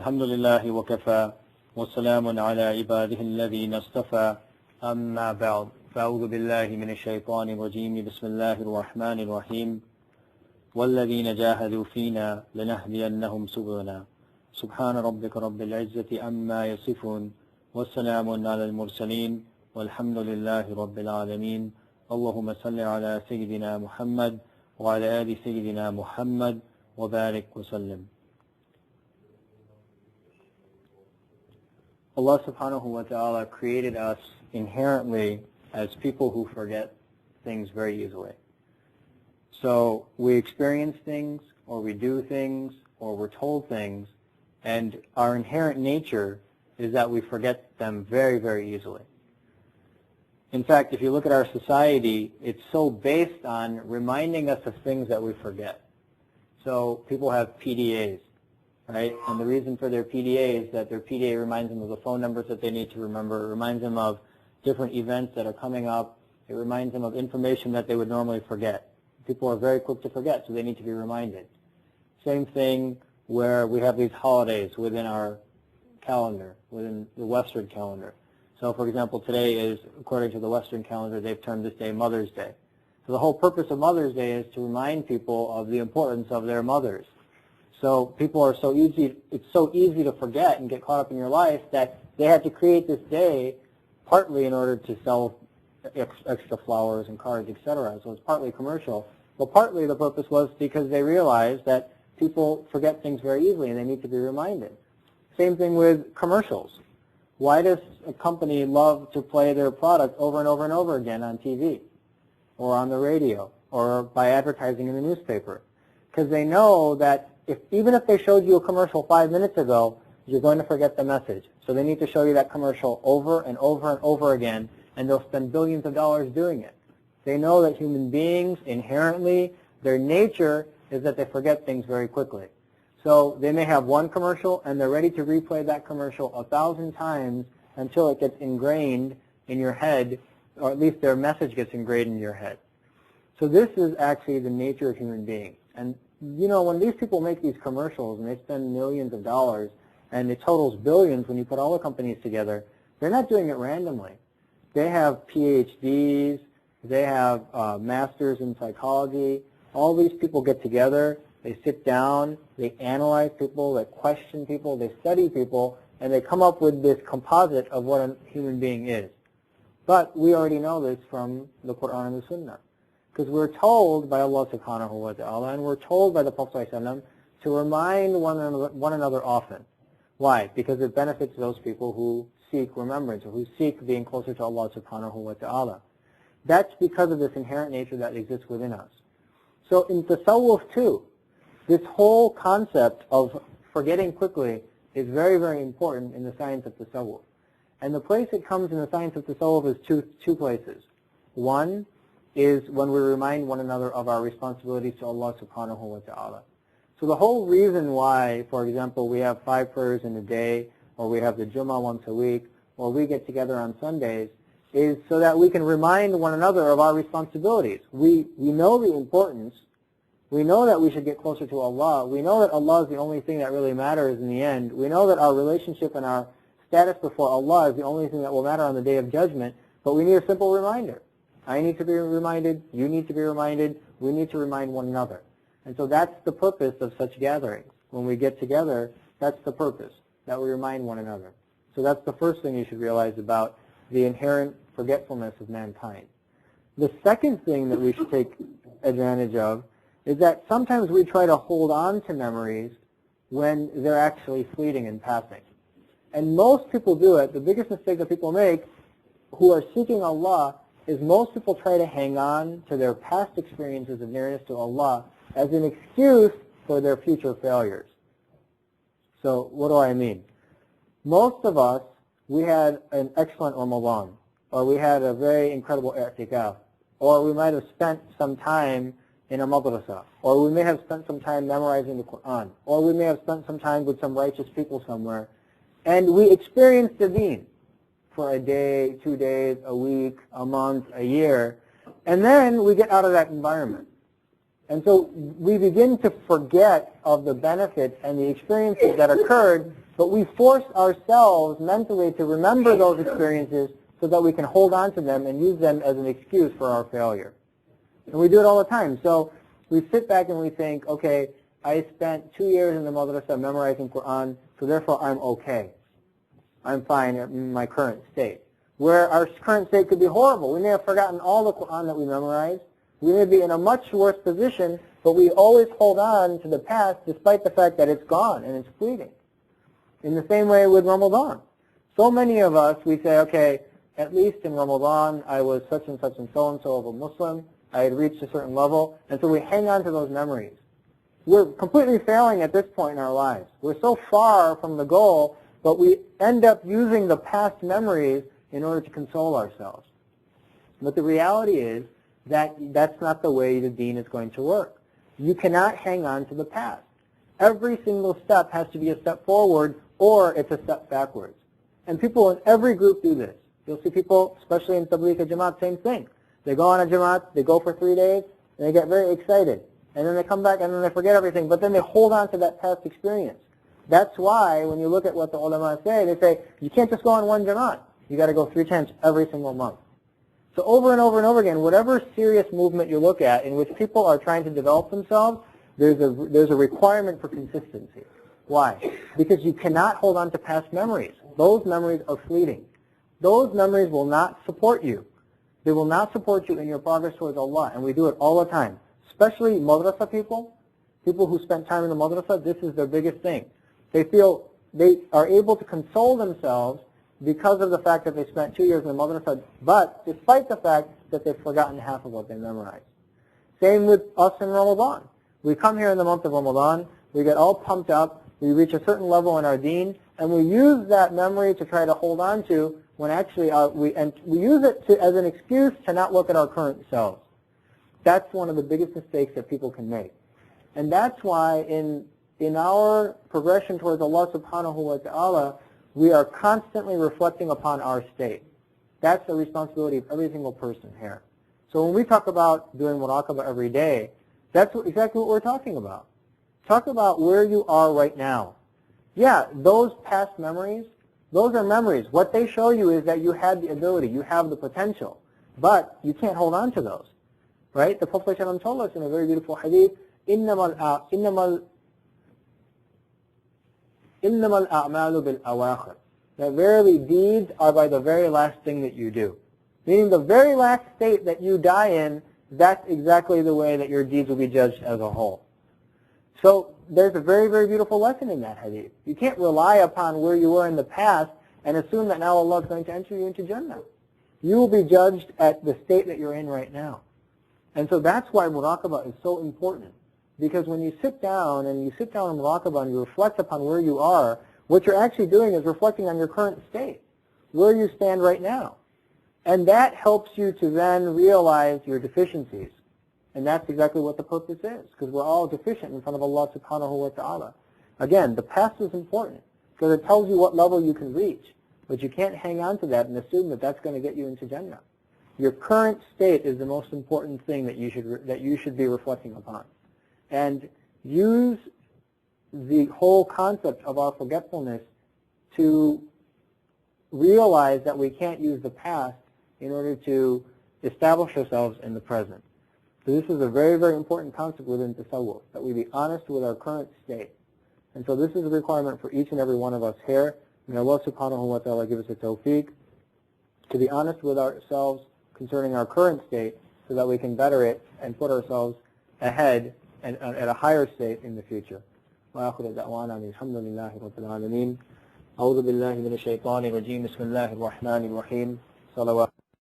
الحمد لله وكفى وسلام على عباده الذين اصطفى أما بعد فأعوذ بالله من الشيطان الرجيم بسم الله الرحمن الرحيم والذين جاهدوا فينا لنهدينهم سبلنا سبحان ربك رب العزة عما يصفون والسلام على المرسلين والحمد لله رب العالمين اللهم صل على سيدنا محمد وعلى آل سيدنا محمد وبارك وسلم. Allah subhanahu wa ta'ala created us inherently as people who forget things very easily. So we experience things, or we do things, or we're told things, and our inherent nature is that we forget them very, very easily. In fact, if you look at our society, it's so based on reminding us of things that we forget. So people have PDAs. Right? And the reason for their PDA is that their PDA reminds them of the phone numbers that they need to remember. It reminds them of different events that are coming up. It reminds them of information that they would normally forget. People are very quick to forget, so they need to be reminded. Same thing where we have these holidays within our calendar, within the Western calendar. So, for example, today is, according to the Western calendar, they've termed this day Mother's Day. So the whole purpose of Mother's Day is to remind people of the importance of their mothers. So people are it's so easy to forget and get caught up in your life that they had to create this day partly in order to sell extra flowers and cards, etc. So it's partly commercial. But partly the purpose was because they realized that people forget things very easily and they need to be reminded. Same thing with commercials. Why does a company love to play their product over and over and over again on TV or on the radio or by advertising in the newspaper? Because they know that even if they showed you a commercial 5 minutes ago, you're going to forget the message. So they need to show you that commercial over and over and over again, and they'll spend billions of dollars doing it. They know that human beings, inherently, their nature is that they forget things very quickly. So they may have one commercial, and they're ready to replay that commercial 1,000 times until it gets ingrained in your head, or at least their message gets ingrained in your head. So this is actually the nature of human beings. And you know, when these people make these commercials and they spend millions of dollars and it totals billions when you put all the companies together, they're not doing it randomly. They have PhDs, they have masters in psychology. All these people get together, they sit down, they analyze people, they question people, they study people, and they come up with this composite of what a human being is. But we already know this from the Quran and the Sunnah. Because we're told by Allah subhanahu wa ta'ala and we're told by the Prophet ﷺ to remind one another often. Why? Because it benefits those people who seek remembrance or who seek being closer to Allah subhanahu wa ta'ala. That's because of this inherent nature that exists within us. So in tasawwuf too, this whole concept of forgetting quickly is very, very important in the science of tasawwuf. And the place it comes in the science of tasawwuf is two places. One is when we remind one another of our responsibilities to Allah subhanahu wa ta'ala. So the whole reason why, for example, we have 5 prayers in a day, or we have the Jummah once a week, or we get together on Sundays, is so that we can remind one another of our responsibilities. We know the importance. We know that we should get closer to Allah. We know that Allah is the only thing that really matters in the end. We know that our relationship and our status before Allah is the only thing that will matter on the Day of Judgment, but we need a simple reminder. I need to be reminded, you need to be reminded, we need to remind one another. And so that's the purpose of such gatherings. When we get together, that's the purpose, that we remind one another. So that's the first thing you should realize about the inherent forgetfulness of mankind. The second thing that we should take advantage of is that sometimes we try to hold on to memories when they're actually fleeting and passing. And most people do it. The biggest mistake that people make who are seeking Allah is most people try to hang on to their past experiences of nearness to Allah as an excuse for their future failures. So what do I mean? Most of us, we had an excellent Ramadan, or we had a very incredible i'tikaf, or we might have spent some time in a madrasa, or we may have spent some time memorizing the Quran, or we may have spent some time with some righteous people somewhere, and we experienced the deen for a day, 2 days, a week, a month, a year, and then we get out of that environment. And so we begin to forget of the benefits and the experiences that occurred But we force ourselves mentally to remember those experiences so that we can hold on to them and use them as an excuse for our failure. And we do it all the time. So we sit back and we think, okay, I spent 2 years in the madrasa memorizing Quran, so therefore I'm okay. I'm fine in my current state. Where our current state could be horrible. We may have forgotten all the Quran that we memorized. We may be in a much worse position, but we always hold on to the past despite the fact that it's gone and it's fleeting. In the same way with Ramadan. So many of us, we say, okay, at least in Ramadan, I was such and so of a Muslim. I had reached a certain level. And so we hang on to those memories. We're completely failing at this point in our lives. We're so far from the goal, but we end up using the past memories in order to console ourselves. But the reality is that that's not the way the deen is going to work. You cannot hang on to the past. Every single step has to be a step forward or it's a step backwards. And people in every group do this. You'll see people, especially in Tabligh Jamaat, same thing. They go on a Jamaat, they go for 3 days, and they get very excited. And then they come back and then they forget everything, but then they hold on to that past experience. That's why when you look at what the ulama say, they say, you can't just go on one Jamaat. You got to go 3 times every single month. So over and over and over again, whatever serious movement you look at in which people are trying to develop themselves, there's a requirement for consistency. Why? Because you cannot hold on to past memories. Those memories are fleeting. Those memories will not support you. They will not support you in your progress towards Allah, and we do it all the time. Especially madrasa people who spend time in the madrasa, this is their biggest thing. They feel they are able to console themselves because of the fact that they spent 2 years in the madrasa, but despite the fact that they've forgotten half of what they memorized. Same with us in Ramadan. We come here in the month of Ramadan, we get all pumped up, we reach a certain level in our deen, and we use that memory to try to hold on to when actually we use it as an excuse to not look at our current selves. That's one of the biggest mistakes that people can make. And that's why in our progression towards Allah subhanahu wa ta'ala, we are constantly reflecting upon our state. That's the responsibility of every single person here. So when we talk about doing muraqabah every day, that's exactly what we're talking about. Talk about where you are right now. Yeah, those past memories, those are memories. What they show you is that you had the ability, you have the potential, but you can't hold on to those. Right? The Prophet ﷺ told us in a very beautiful hadith, إِنَّمَا الْأَعْمَالُ بِالْأَوَاخِرِ. That verily deeds are by the very last thing that you do. Meaning the very last state that you die in, that's exactly the way that your deeds will be judged as a whole. So there's a very, very beautiful lesson in that hadith. You can't rely upon where you were in the past and assume that now Allah is going to enter you into Jannah. You will be judged at the state that you're in right now. And so that's why muraqabah is so important. Because when you sit down in muraqabah and you reflect upon where you are, what you're actually doing is reflecting on your current state, where you stand right now. And that helps you to then realize your deficiencies. And that's exactly what the purpose is, because we're all deficient in front of Allah subhanahu wa ta'ala. Again, the past is important, because it tells you what level you can reach. But you can't hang on to that and assume that that's going to get you into Jannah. Your current state is the most important thing that you should be reflecting upon. And use the whole concept of our forgetfulness to realize that we can't use the past in order to establish ourselves in the present. So this is a very, very important concept within tasawwuf, that we be honest with our current state. And so this is a requirement for each and every one of us here. May Allah subhanahu wa ta'ala give us a tawfiq to be honest with ourselves concerning our current state so that we can better it and put ourselves ahead and at a higher state in the future. وآخر دعوانا الحمد لله رب العالمين. أعوذ بالله من الشيطان الرجيم. بسم الله الرحمن الرحيم. صلوات